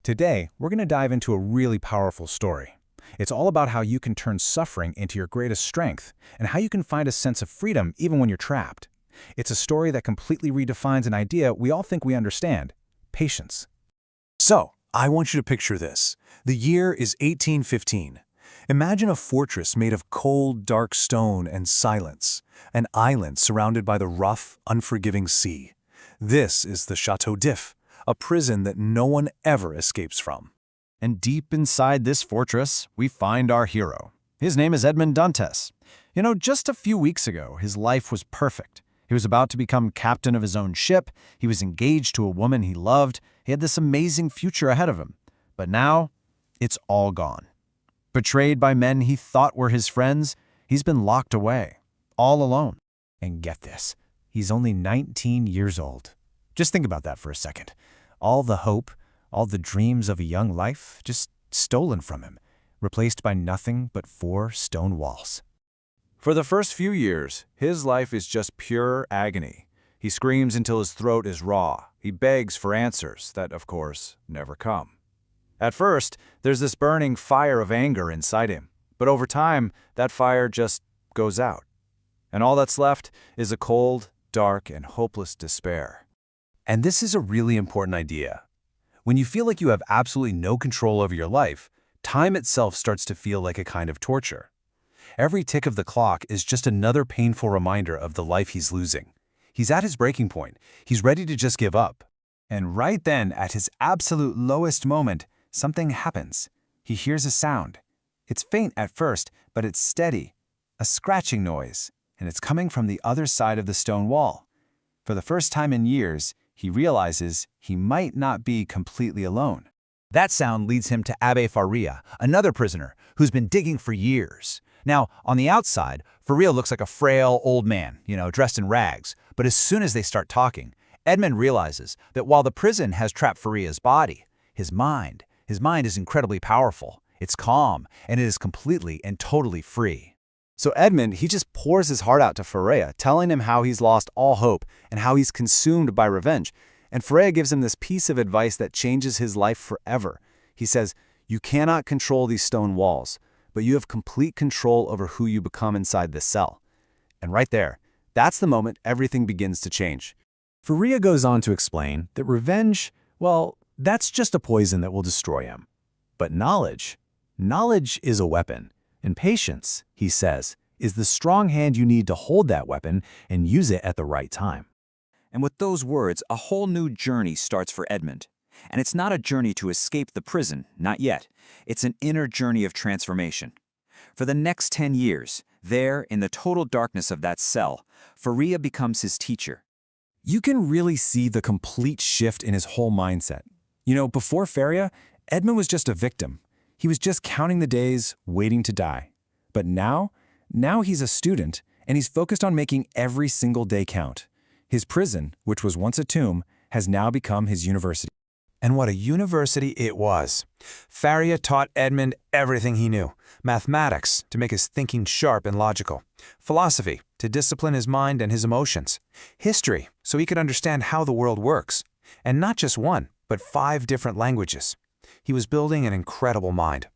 Today, we're going to dive into a really powerful story. It's all about how you can turn suffering into your greatest strength, and how you can find a sense of freedom even when you're trapped. It's a story that completely redefines an idea we all think we understand: patience. So, I want you to picture this. The year is 1815. Imagine a fortress made of cold, dark stone and silence, an island surrounded by the rough, unforgiving sea. This is the Château, a prison that no one ever escapes from. And deep inside this fortress, we find our hero. His name is Edmond Dantès. Just a few weeks ago, his life was perfect. He was about to become captain of his own ship. He was engaged to a woman he loved. He had this amazing future ahead of him. But now, it's all gone. Betrayed by men he thought were his friends, he's been locked away, all alone. And get this, he's only 19 years old. Just think about that for a second. All the hope, all the dreams of a young life, just stolen from him, replaced by nothing but 4 stone walls. For the first few years, his life is just pure agony. He screams until his throat is raw. He begs for answers that, of course, never come. At first, there's this burning fire of anger inside him, but over time, that fire just goes out. And all that's left is a cold, dark, and hopeless despair. And this is a really important idea. When you feel like you have absolutely no control over your life, time itself starts to feel like a kind of torture. Every tick of the clock is just another painful reminder of the life he's losing. He's at his breaking point. He's ready to just give up. And right then, at his absolute lowest moment, something happens. He hears a sound. It's faint at first, but it's steady. A scratching noise, and it's coming from the other side of the stone wall. For the first time in years, he realizes he might not be completely alone. That sound leads him to Abbé Faria, another prisoner, who's been digging for years. Now, on the outside, Faria looks like a frail old man, dressed in rags. But as soon as they start talking, Edmond realizes that while the prison has trapped Faria's body, his mind is incredibly powerful. It's calm, and it is completely and totally free. So Edmond, he just pours his heart out to Faria, telling him how he's lost all hope and how he's consumed by revenge. And Faria gives him this piece of advice that changes his life forever. He says, "You cannot control these stone walls, but you have complete control over who you become inside this cell." And right there, that's the moment everything begins to change. Faria goes on to explain that revenge, well, that's just a poison that will destroy him. But knowledge is a weapon. And patience, he says, is the strong hand you need to hold that weapon and use it at the right time. And with those words, a whole new journey starts for Edmond. And it's not a journey to escape the prison, not yet. It's an inner journey of transformation. For the next 10 years, there, in the total darkness of that cell, Faria becomes his teacher. You can really see the complete shift in his whole mindset. Before Faria, Edmond was just a victim. He was just counting the days, waiting to die. But now he's a student, and he's focused on making every single day count. His prison, which was once a tomb, has now become his university. And what a university it was. Faria taught Edmond everything he knew. Mathematics, to make his thinking sharp and logical. Philosophy, to discipline his mind and his emotions. History, so he could understand how the world works. And not just one, but 5 different languages. He was building an incredible mind.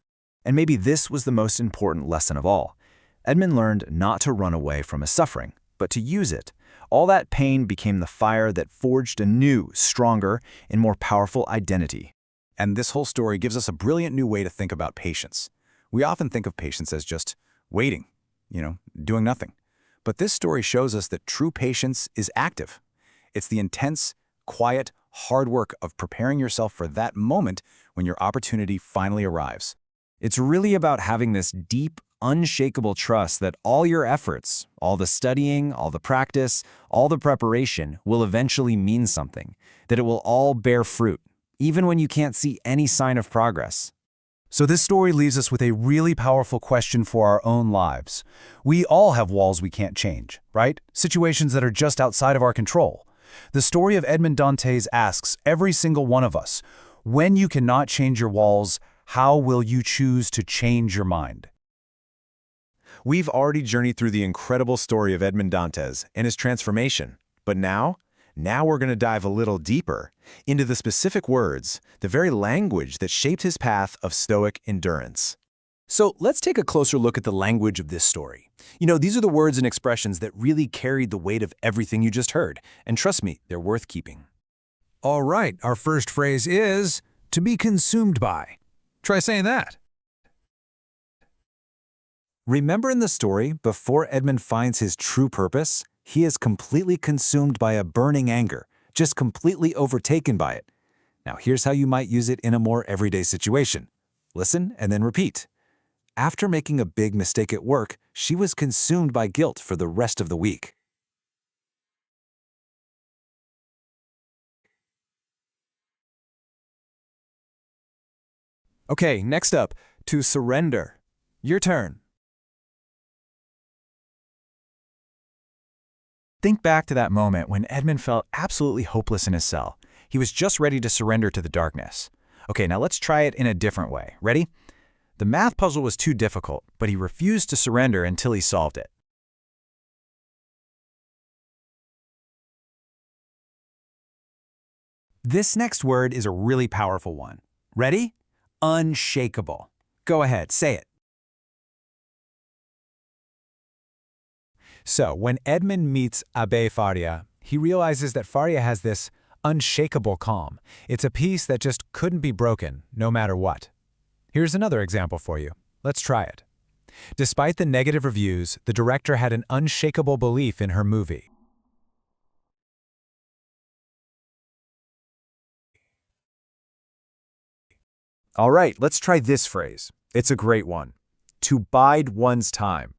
And maybe this was the most important lesson of all. Edmond learned not to run away from his suffering, but to use it. All that pain became the fire that forged a new, stronger, and more powerful identity. And this whole story gives us a brilliant new way to think about patience. We often think of patience as just waiting, doing nothing. But this story shows us that true patience is active. It's the intense, quiet, hard work of preparing yourself for that moment when your opportunity finally arrives. It's really about having this deep, unshakable trust that all your efforts, all the studying, all the practice, all the preparation will eventually mean something, that it will all bear fruit, even when you can't see any sign of progress. So this story leaves us with a really powerful question for our own lives. We all have walls we can't change, right? Situations that are just outside of our control. The story of Edmond Dantès asks every single one of us, when you cannot change your walls, how will you choose to change your mind? We've already journeyed through the incredible story of Edmond Dantès and his transformation. But now Now we're going to dive a little deeper into the specific words, the very language that shaped his path of Stoic endurance. So let's take a closer look at the language of this story. These are the words and expressions that really carried the weight of everything you just heard. And trust me, they're worth keeping. All right, our first phrase is to be consumed by. Try saying that. Remember in the story, before Edmond finds his true purpose, he is completely consumed by a burning anger, just completely overtaken by it. Now here's how you might use it in a more everyday situation. Listen and then repeat. After making a big mistake at work, she was consumed by guilt for the rest of the week. Okay, next up, to surrender. Your turn. Think back to that moment when Edmond felt absolutely hopeless in his cell. He was just ready to surrender to the darkness. Okay, now let's try it in a different way. Ready? The math puzzle was too difficult, but he refused to surrender until he solved it. This next word is a really powerful one. Ready? Unshakable. Go ahead, say it. So, when Edmond meets Abbé Faria, he realizes that Faria has this unshakable calm. It's a peace that just couldn't be broken, no matter what. Here's another example for you. Let's try it. Despite the negative reviews, the director had an unshakable belief in her movie. All right, let's try this phrase. It's a great one. To bide one's time.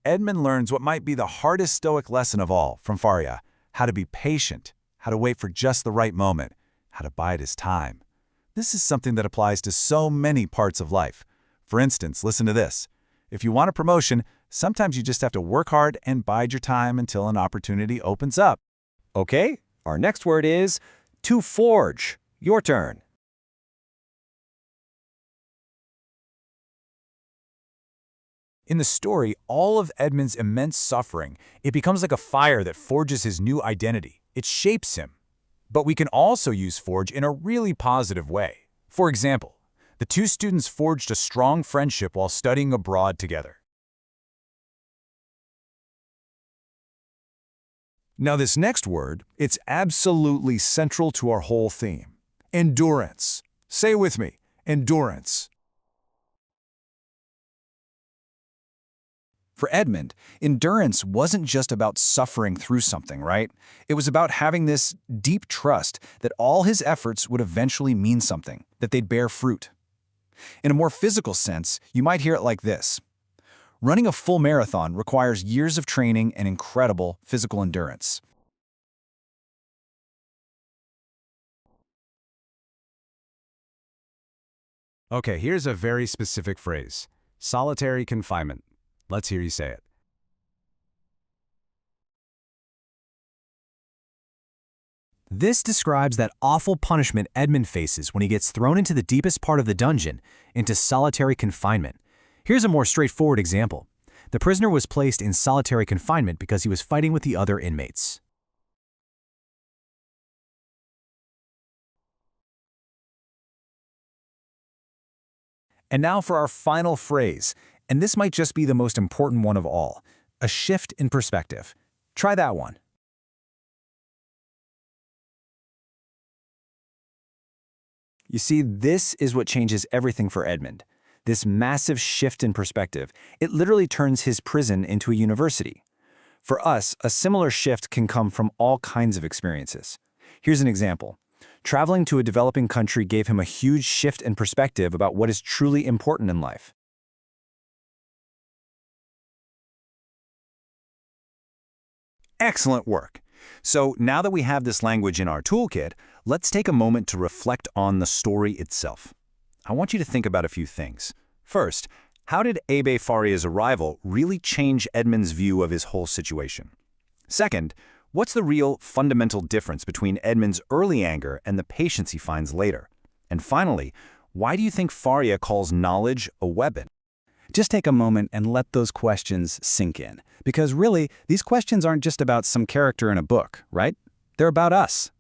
Edmond learns what might be the hardest Stoic lesson of all from Faria: how to be patient, how to wait for just the right moment, how to bide his time. This is something that applies to so many parts of life. For instance, listen to this. If you want a promotion, sometimes you just have to work hard and bide your time until an opportunity opens up. Okay, our next word is to forge. Your turn. In the story, all of Edmond's immense suffering, it becomes like a fire that forges his new identity. It shapes him. But we can also use forge in a really positive way. For example, the two students forged a strong friendship while studying abroad together. Now this next word, it's absolutely central to our whole theme. Endurance. Say it with me, endurance. For Edmond, endurance wasn't just about suffering through something, right? It was about having this deep trust that all his efforts would eventually mean something, that they'd bear fruit. In a more physical sense, you might hear it like this. Running a full marathon requires years of training and incredible physical endurance. Okay, here's a very specific phrase. Solitary confinement. Let's hear you say it. This describes that awful punishment Edmond faces when he gets thrown into the deepest part of the dungeon, into solitary confinement. Here's a more straightforward example. The prisoner was placed in solitary confinement because he was fighting with the other inmates. And now for our final phrase, and this might just be the most important one of all, a shift in perspective. Try that one. You see, this is what changes everything for Edmond. This massive shift in perspective, it literally turns his prison into a university. For us, a similar shift can come from all kinds of experiences. Here's an example. Traveling to a developing country gave him a huge shift in perspective about what is truly important in life. Excellent work. So now that we have this language in our toolkit, let's take a moment to reflect on the story itself. I want you to think about a few things. First, how did Abbé Faria's arrival really change Edmond's view of his whole situation? Second, what's the real fundamental difference between Edmond's early anger and the patience he finds later? And finally, why do you think Faria calls knowledge a weapon? Just take a moment and let those questions sink in. Because really, these questions aren't just about some character in a book, right? They're about us.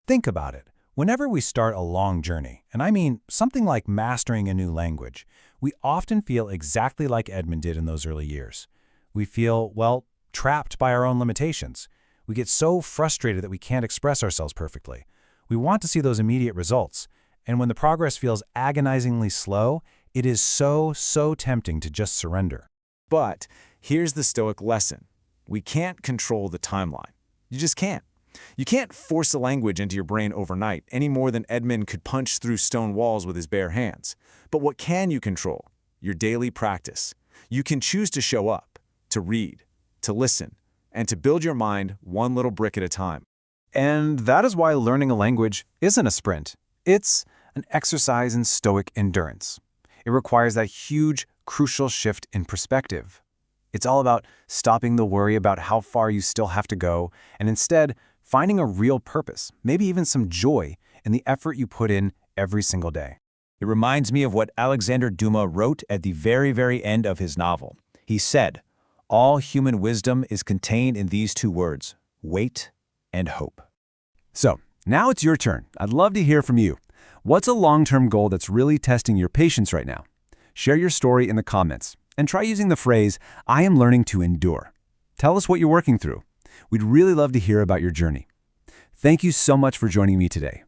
Think about it. Whenever we start a long journey, and I mean something like mastering a new language, we often feel exactly like Edmond did in those early years. We feel, well, trapped by our own limitations. We get so frustrated that we can't express ourselves perfectly. We want to see those immediate results. And when the progress feels agonizingly slow, it is so tempting to just surrender. But here's the Stoic lesson. We can't control the timeline. You just can't. You can't force a language into your brain overnight any more than Edmond could punch through stone walls with his bare hands. But what can you control? Your daily practice. You can choose to show up, to read, to listen, and to build your mind one little brick at a time. And that is why learning a language isn't a sprint. It's an exercise in Stoic endurance. It requires that huge, crucial shift in perspective. It's all about stopping the worry about how far you still have to go, and instead finding a real purpose, maybe even some joy, in the effort you put in every single day. It reminds me of what Alexandre Dumas wrote at the very end of his novel. He said, "All human wisdom is contained in these two words, wait and hope." So, now it's your turn. I'd love to hear from you. What's a long-term goal that's really testing your patience right now? Share your story in the comments, and try using the phrase, "I am learning to endure." Tell us what you're working through. We'd really love to hear about your journey. Thank you so much for joining me today.